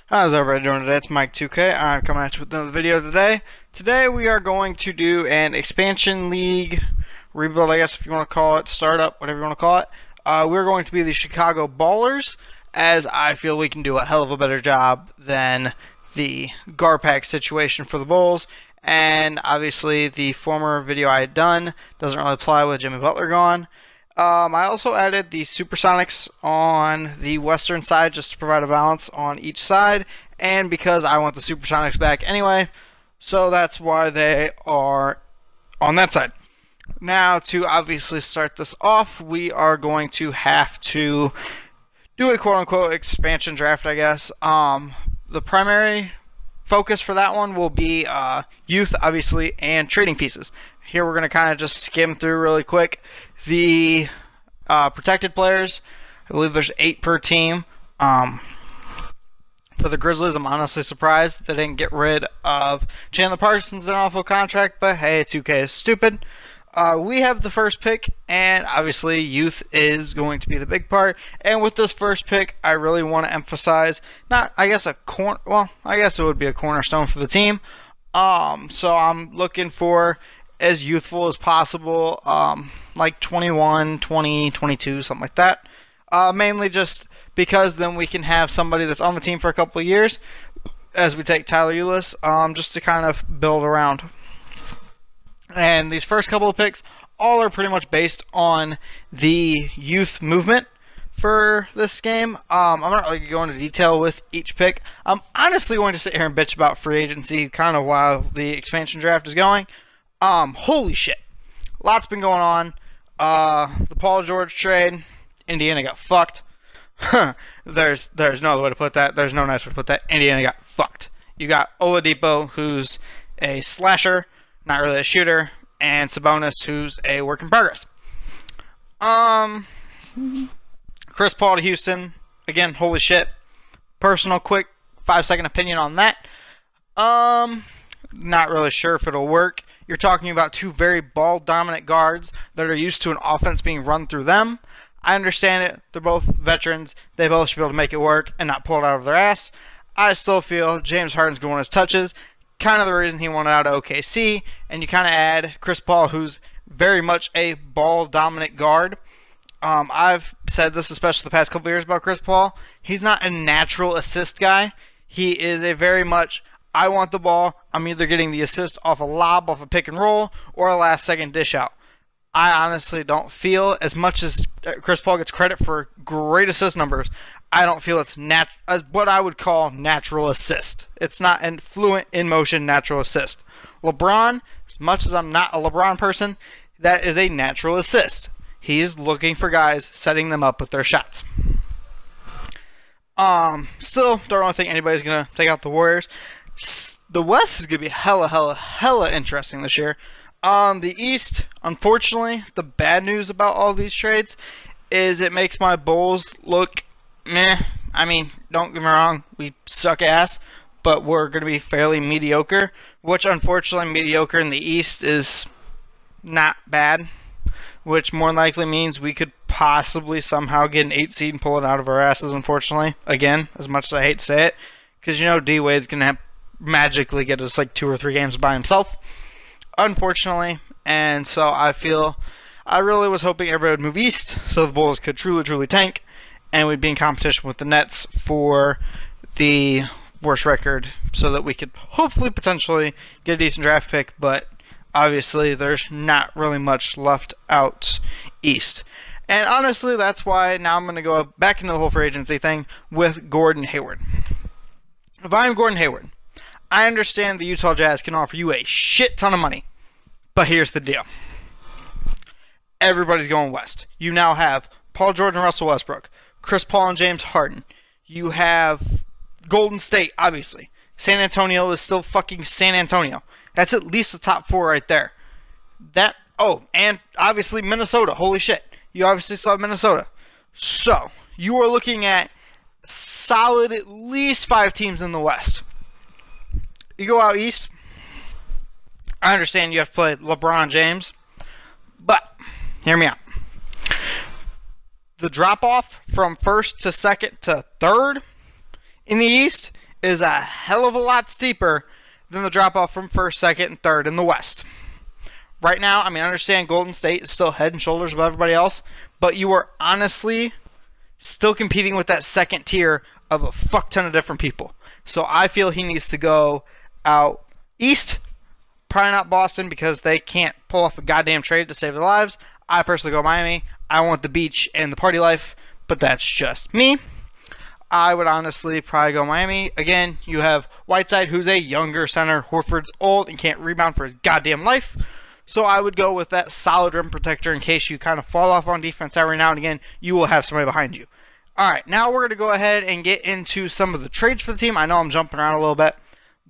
How's everybody doing today? It's Mike 2K. I'm coming at you with another video today. Today we are going to do an expansion league rebuild, I guess if you want to call it, startup, whatever you want to call it. We're going to be the Chicago Ballers, as I feel we can do a hell of a better job than the Garpax situation for the Bulls. And obviously the former video I had done doesn't really apply with Jimmy Butler gone. I also added the Supersonics on the western side just to provide a balance on each side, and because I want the Supersonics back anyway, so that's why they are on that side. Now, to obviously start this off, we are going to have to do a quote-unquote expansion draft, I guess. The primary focus for that one will be youth, obviously, and trading pieces. Here we're going to kind of just skim through really quick. The protected players, I believe there's 8 per team. For the Grizzlies, I'm honestly surprised they didn't get rid of Chandler Parsons in an awful contract, but hey, 2K is stupid. We have the first pick, and obviously youth is going to be the big part. And with this first pick, I really want to emphasize, I guess it would be a cornerstone for the team. So I'm looking for as youthful as possible, like 21, 20, 22, something like that. Mainly just because then we can have somebody that's on the team for a couple of years as we take Tyler Ulis, just to kind of build around. And these first couple of picks all are pretty much based on the youth movement for this game. I'm not really going into detail with each pick. I'm honestly going to sit here and bitch about free agency kind of while the expansion draft is going. Holy shit. Lots been going on. The Paul George trade, Indiana got fucked. There's no other way to put that. There's no nice way to put that. Indiana got fucked. You got Oladipo, who's a slasher, not really a shooter, and Sabonis, who's a work in progress. Chris Paul to Houston. Again, holy shit. Personal, quick, 5-second opinion on that. Not really sure if it'll work. You're talking about two very ball-dominant guards that are used to an offense being run through them. I understand it. They're both veterans. They both should be able to make it work and not pull it out of their ass. I still feel James Harden's going to want his touches. Kind of the reason he wanted out of OKC. And you kind of add Chris Paul, who's very much a ball-dominant guard. I've said this especially the past couple of years about Chris Paul. He's not a natural assist guy. He is a very much, I want the ball, I'm either getting the assist off a lob, off a pick and roll, or a last second dish out. I honestly don't feel, as much as Chris Paul gets credit for great assist numbers, I don't feel it's what I would call natural assist. It's not a fluent in motion natural assist. LeBron, as much as I'm not a LeBron person, that is a natural assist. He's looking for guys, setting them up with their shots. Still, don't really think anybody's going to take out the Warriors. The West is going to be hella interesting this year. The East, unfortunately, the bad news about all these trades is it makes my Bulls look meh. I mean, don't get me wrong, we suck ass, but we're going to be fairly mediocre, which unfortunately mediocre in the East is not bad, which more likely means we could possibly somehow get an 8 seed and pull it out of our asses, unfortunately. Again, as much as I hate to say it, because you know D-Wade's going to magically get us like 2 or 3 games by himself, unfortunately. And so I really was hoping everybody would move east so the Bulls could truly tank and we'd be in competition with the Nets for the worst record so that we could hopefully potentially get a decent draft pick, but obviously there's not really much left out east. And honestly, that's why now I'm going to go back into the whole free agency thing with Gordon Hayward. If I'm Gordon Hayward, I understand the Utah Jazz can offer you a shit ton of money, but here's the deal. Everybody's going west. You now have Paul George and Russell Westbrook, Chris Paul and James Harden. You have Golden State, obviously. San Antonio is still fucking San Antonio. That's at least the top 4 right there. And obviously Minnesota. Holy shit. You obviously saw Minnesota. So, you are looking at solid at least 5 teams in the West. You go out east, I understand you have to play LeBron James, but hear me out. The drop-off from first to second to third in the East is a hell of a lot steeper than the drop off from first, second, and third in the West. Right now, I mean, I understand Golden State is still head and shoulders above everybody else, but you are honestly still competing with that second tier of a fuck ton of different people. So I feel he needs to go out east. Probably not Boston because they can't pull off a goddamn trade to save their lives. I personally go Miami. I want the beach and the party life, but that's just me. I would honestly probably go Miami. Again, you have Whiteside, who's a younger center. Horford's old and can't rebound for his goddamn life. So I would go with that solid rim protector in case you kind of fall off on defense every now and again. You will have somebody behind you. All right, now we're going to go ahead and get into some of the trades for the team. I know I'm jumping around a little bit,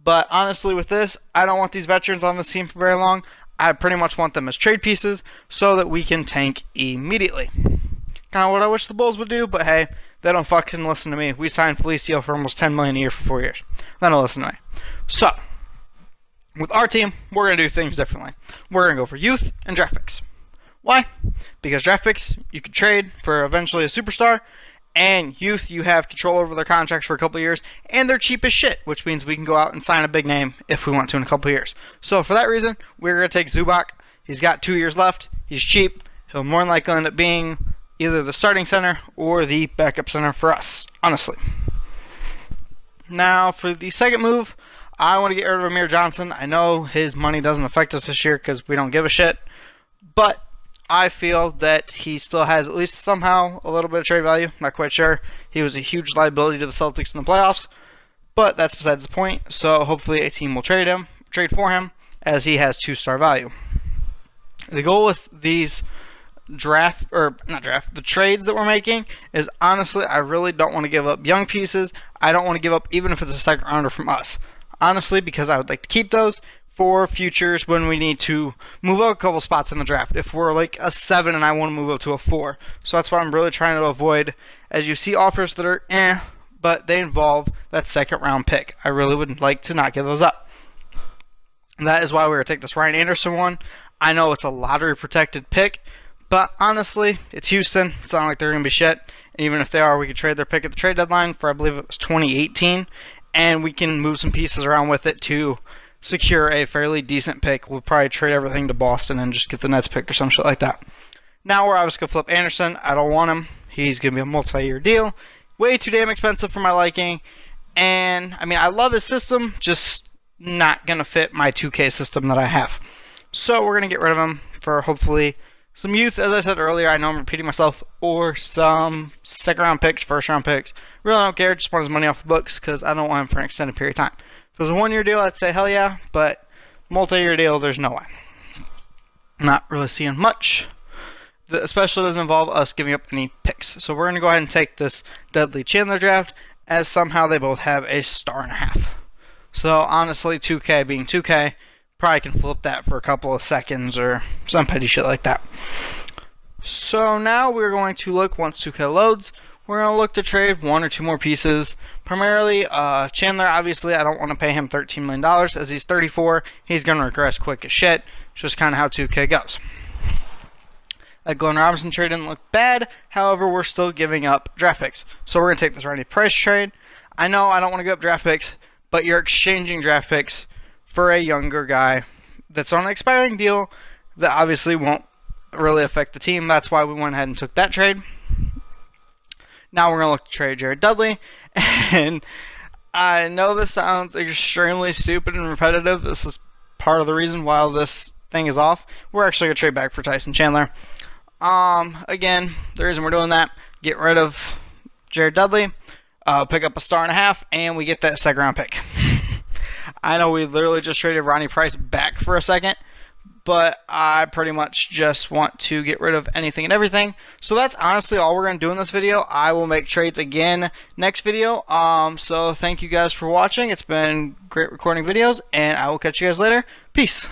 but honestly with this, I don't want these veterans on this team for very long. I pretty much want them as trade pieces so that we can tank immediately. Kind of what I wish the Bulls would do, but hey, they don't fucking listen to me. We signed Felicio for almost $10 million a year for 4 years. They don't listen to me. So, with our team, we're going to do things differently. We're going to go for youth and draft picks. Why? Because draft picks, you can trade for eventually a superstar, and youth, you have control over their contracts for a couple of years, and they're cheap as shit, which means we can go out and sign a big name if we want to in a couple of years. So for that reason, we're going to take Zubac. He's got 2 years left. He's cheap. He'll more than likely end up being either the starting center or the backup center for us, honestly. Now, for the second move, I want to get rid of Amir Johnson. I know his money doesn't affect us this year because we don't give a shit, but I feel that he still has at least somehow a little bit of trade value. Not quite sure. He was a huge liability to the Celtics in the playoffs, but that's besides the point. So hopefully a team will trade for him, as he has 2-star value. The goal with these the trades that we're making is honestly, I really don't want to give up young pieces. I don't want to give up even if it's a second rounder from us. Honestly, because I would like to keep those for futures when we need to move up a couple spots in the draft. If we're like a 7 and I want to move up to a 4. So that's what I'm really trying to avoid. As you see offers that are but they involve that second round pick. I really would like to not give those up. And that is why we're going to take this Ryan Anderson one. I know it's a lottery protected pick, but honestly, it's Houston. It's not like they're going to be shit. And even if they are, we could trade their pick at the trade deadline for, I believe it was 2018. And we can move some pieces around with it to secure a fairly decent pick. We'll probably trade everything to Boston and just get the Nets pick or some shit like that. Now we're obviously going to flip Anderson. I don't want him. He's going to be a multi-year deal. Way too damn expensive for my liking. And, I mean, I love his system, just not going to fit my 2K system that I have. So we're going to get rid of him for hopefully some youth, as I said earlier. I know I'm repeating myself, or some second round picks, first round picks. Really don't care, just want his money off the books because I don't want him for an extended period of time. If it was a 1-year deal, I'd say hell yeah, but multi-year deal, there's no way. Not really seeing much. That especially doesn't involve us giving up any picks. So we're going to go ahead and take this Dudley Chandler draft, as somehow they both have a 1.5 stars. So honestly, 2K being 2K, probably can flip that for a couple of seconds or some petty shit like that. So now we're going to look, once 2K loads, we're going to look to trade 1 or 2 more pieces. Primarily, Chandler, obviously, I don't want to pay him $13 million as he's 34. He's going to regress quick as shit. It's just kind of how 2K goes. That Glenn Robinson trade didn't look bad. However, we're still giving up draft picks. So we're going to take this Ronnie Price trade. I know I don't want to give up draft picks, but you're exchanging draft picks for a younger guy that's on an expiring deal that obviously won't really affect the team. That's why we went ahead and took that trade. Now we're going to look to trade Jared Dudley. And I know this sounds extremely stupid and repetitive. This is part of the reason why this thing is off. We're actually going to trade back for Tyson Chandler. Again, the reason we're doing that, get rid of Jared Dudley, pick up a 1.5 stars, and we get that second round pick. I know we literally just traded Ronnie Price back for a second, but I pretty much just want to get rid of anything and everything. So that's honestly all we're going to do in this video. I will make trades again next video. So thank you guys for watching. It's been great recording videos, and I will catch you guys later. Peace.